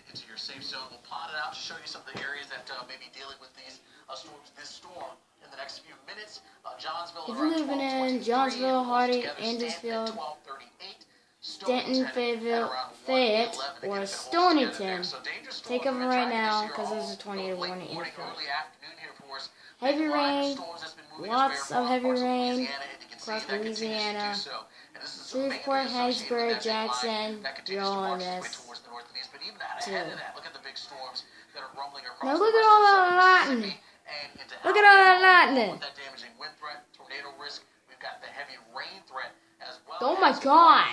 into your safe zone. We'll plot it out to show you some of the areas that may be dealing with these storms this storm in the next few minutes. Johnsville, if you're living in Johnsville, Hardy, Andrews,field, Stanton, Fayetteville, Fayette, or Stonington, take over right now because there's a tornado warning in effect. Heavy rain, lots of heavy rain across Louisiana. Shreveport, Hattiesburg, Jackson, you're all in this too. Now look at all that lightning. Look at all that lightning. Oh my God.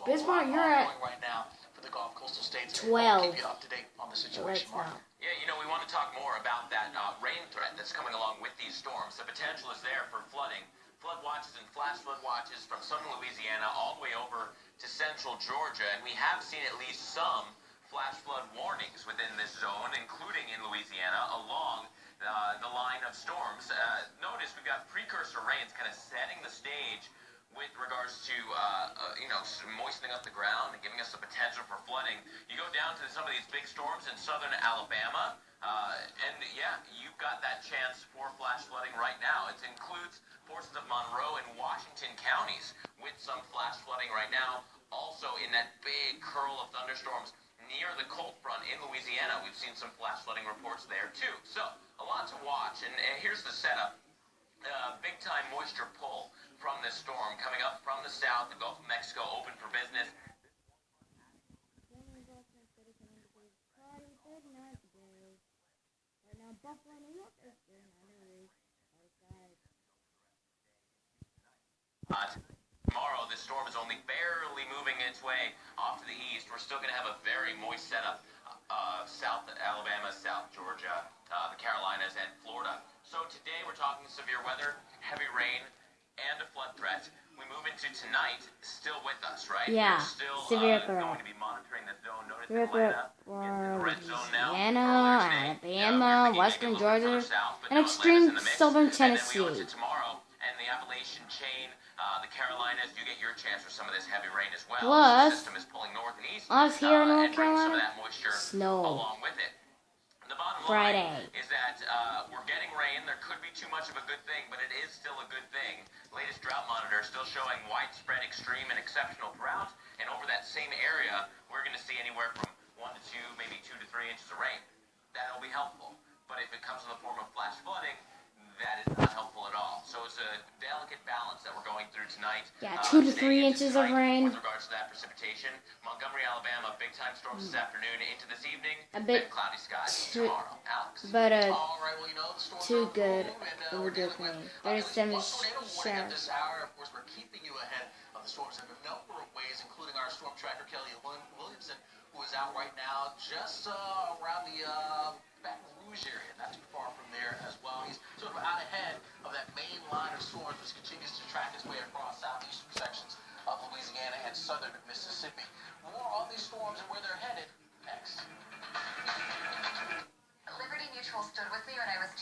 Bismarck, you're at 12. Yeah, you know, we want to talk more about that rain threat that's coming along with these storms. The potential is there for flooding. Flood watches and flash flood watches from southern Louisiana all the way over to central Georgia. And we have seen at least some flash flood warnings within this zone, including in Louisiana, along the line of storms. Notice we've got precursor rains kind of setting the stage with regards to, moistening up the ground and giving us the potential for flooding. You go down to some of these big storms in southern Alabama, and yeah, you've got that chance for flash flooding right now. It includes portions of Monroe and Washington counties with some flash flooding right now. Also in that big curl of thunderstorms near the cold front in Louisiana, we've seen some flash flooding reports there too. So a lot to watch, and here's the setup. Big time moisture pull from this storm coming up from the south. The Gulf of Mexico open for business. Tomorrow, this storm is only barely moving its way off to the east. We're still going to have a very moist setup. South Alabama, South Georgia, the Carolinas, and Florida. So today we're talking severe weather, heavy rain, and a flood threat. We move into tonight, still with us, right? Yeah, we're still severe going to be monitoring the zone. Notice Atlanta, Louisiana, Alabama, Western Georgia, and extreme southern Tennessee. And then we go to tomorrow, and the Appalachian chain, the Carolinas, you get your chance for some of this heavy rain as well. Plus, the system is pulling north and east, us here in North and bringing some of Carolina, that moisture snow. along with it. The bottom Friday line is that we're getting rain. There could be too much of a good thing, but it is still a good thing. Latest drought monitor still showing widespread extreme and exceptional drought, and over that same area, we're going to see anywhere from 1 to 2, maybe 2 to 3 inches of rain. That'll be helpful, but if it comes in the form of flash flooding, that is not helpful at all. So it's a delicate balance that we're going through tonight. Yeah, 2 to 3 inches of rain. With regards to that precipitation, Montgomery, Alabama, big time storms this afternoon into this evening. A bit and cloudy skies tomorrow. Alex. But All right, well, too good. We're Good dealing rain. with 37 at this hour. Of course, we're keeping you ahead of the storms in a number of ways, including our storm tracker Kelly Williamson, who is out right now just around the Baton Rouge area, not too far from there as well. He's sort of out ahead of that main line of storms, which continues to track its way across southeastern sections of Louisiana and southern Mississippi. More on these storms and where they're headed next. Liberty Mutual stood with me when I was